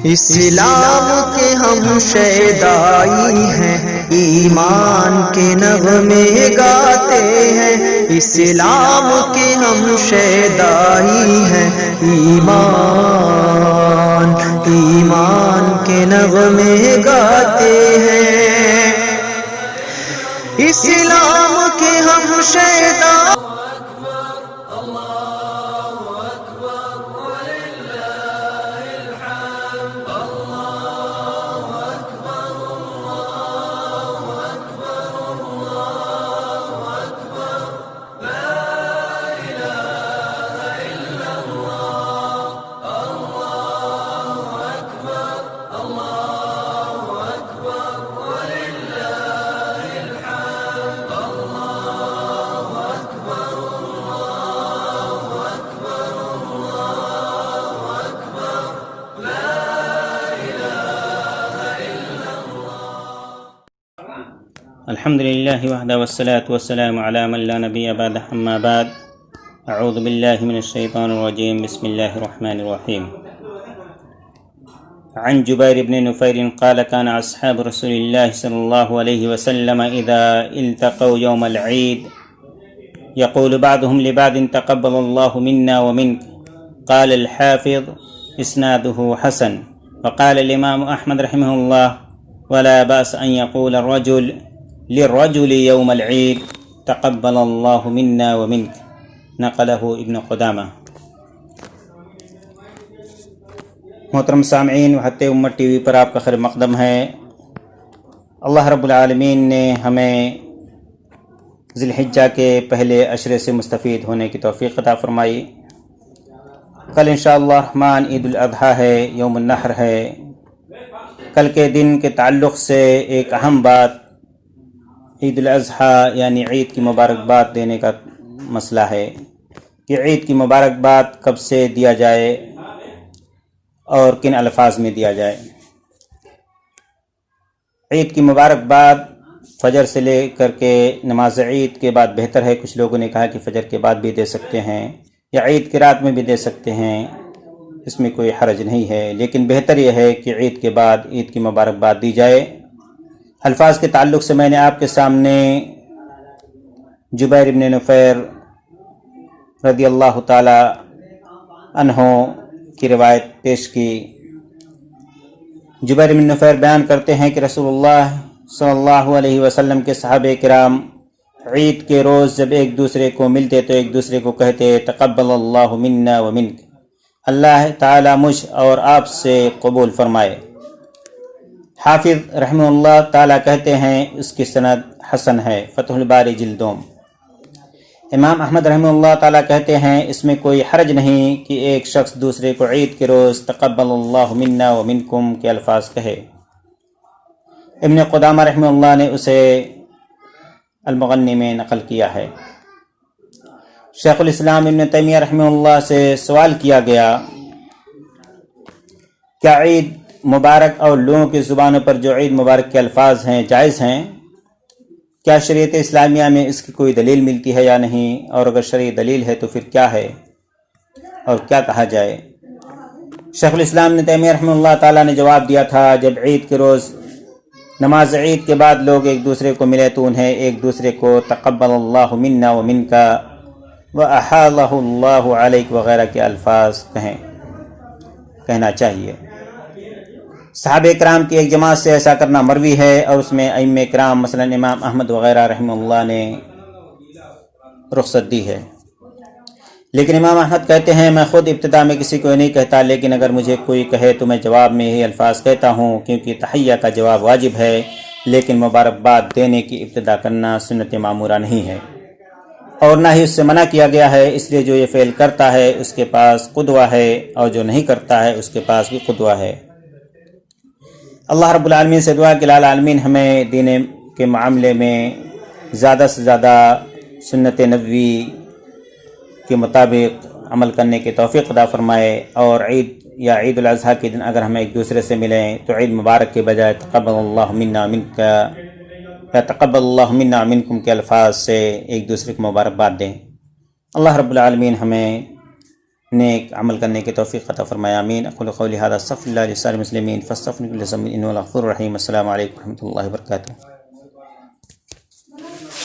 اسلام کے ہم شیدائی ہیں، ایمان کے نغمے گاتے ہیں، اسلام کے ہم شیدائی ہیں، ایمان کے نغمے گاتے ہیں، اسلام کے ہم شیدائی الحمد لله وحده والصلاة والسلام على من لا نبي بعد، أما بعد. أعوذ بالله من الشيطان الرجيم. بسم الله الرحمن الرحيم. عن جبير بن نفير قال كان أصحاب رسول الله صلى الله عليه وسلم إذا التقوا يوم العيد يقول بعضهم لبعض تقبل الله منا ومنك. قال الحافظ إسناده حسن. وقال الإمام أحمد رحمه الله ولا بأس أن يقول الرجل للرجل يوم العيد تقبل الله منا ومنك. نقله ابن قدامہ. محترم سامعین، وحدت امت ٹی وی پر آپ کا خیر مقدم ہے. اللہ رب العالمین نے ہمیں ذی الحجہ کے پہلے عشرے سے مستفید ہونے کی توفیق عطا فرمائی. کل انشاءاللہ الرحمن عید الاضحیٰ ہے، یوم النحر ہے. کل کے دن کے تعلق سے ایک اہم بات عید الاضحیٰ یعنی عید کی مبارکباد دینے کا مسئلہ ہے کہ عید کی مبارکباد کب سے دیا جائے اور کن الفاظ میں دیا جائے. عید کی مبارکباد فجر سے لے کر کے نماز عید کے بعد بہتر ہے. کچھ لوگوں نے کہا کہ فجر کے بعد بھی دے سکتے ہیں یا عید کی رات میں بھی دے سکتے ہیں، اس میں کوئی حرج نہیں ہے، لیکن بہتر یہ ہے کہ عید کے بعد عید کی مبارکباد دی جائے. الفاظ کے تعلق سے میں نے آپ کے سامنے جبیر بن نفیر رضی اللہ تعالی عنہ کی روایت پیش کی. جبیر بن نفیر بیان کرتے ہیں کہ رسول اللہ صلی اللہ علیہ وسلم کے صحابہ کرام عید کے روز جب ایک دوسرے کو ملتے تو ایک دوسرے کو کہتے تقبل اللہ منا ومنک، اللہ تعالی مجھ اور آپ سے قبول فرمائے. حافظ رحمہ اللہ تعالی کہتے ہیں اس کی سند حسن ہے، فتح الباری جلدوم. امام احمد رحمہ اللہ تعالی کہتے ہیں اس میں کوئی حرج نہیں کہ ایک شخص دوسرے کو عید کے روز تقبل اللہ منا ومنکم کے الفاظ کہے. ابن قدامہ رحمہ اللہ نے اسے المغنی میں نقل کیا ہے. شیخ الاسلام ابن تیمیہ رحمہ اللہ سے سوال کیا گیا کیا عید مبارک اور لوگوں کی زبانوں پر جو عید مبارک کے الفاظ ہیں جائز ہیں؟ کیا شریعت اسلامیہ میں اس کی کوئی دلیل ملتی ہے یا نہیں؟ اور اگر شرعی دلیل ہے تو پھر کیا ہے اور کیا کہا جائے؟ شیخ الاسلام ابن تیمیہ رحمہ اللہ تعالیٰ نے جواب دیا تھا جب عید کے روز نماز عید کے بعد لوگ ایک دوسرے کو ملے تو انہیں ایک دوسرے کو تقبل اللہ منا ومنکا وأحالہ اللہ علیک وغیرہ کے الفاظ کہنا چاہیے. صحابہ کرام کی ایک جماعت سے ایسا کرنا مروی ہے اور اس میں ائمہ کرام مثلا امام احمد وغیرہ رحمہ اللہ نے رخصت دی ہے. لیکن امام احمد کہتے ہیں میں خود ابتدا میں کسی کو نہیں کہتا، لیکن اگر مجھے کوئی کہے تو میں جواب میں یہی الفاظ کہتا ہوں کیونکہ تحیہ کا جواب واجب ہے، لیکن مبارکباد دینے کی ابتدا کرنا سنت معمورہ نہیں ہے اور نہ ہی اس سے منع کیا گیا ہے. اس لیے جو یہ فعل کرتا ہے اس کے پاس قدوہ ہے اور جو نہیں کرتا ہے اس کے پاس بھی قدوہ ہے. اللہ رب العالمین سے دعا کہ العالمین ہمیں دین کے معاملے میں زیادہ سے زیادہ سنت نبوی کے مطابق عمل کرنے کی توفیق عطا فرمائے. اور عید یا عید الاضحیٰ کے دن اگر ہم ایک دوسرے سے ملیں تو عید مبارک کے بجائے تقبل اللہ منا منک یا تقبل اللہ منا منکم کے الفاظ سے ایک دوسرے کو مبارکباد دیں. اللہ رب العالمین ہمیں نیک عمل کرنے کی توفیق عطا فرمائے، آمین۔ اقول قولی ھذا استغفر اللہ لسائر المسلمین فاستغفروہ انہ هو الغفور الرحیم۔ السلام علیکم ورحمۃ اللہ وبرکاتہ۔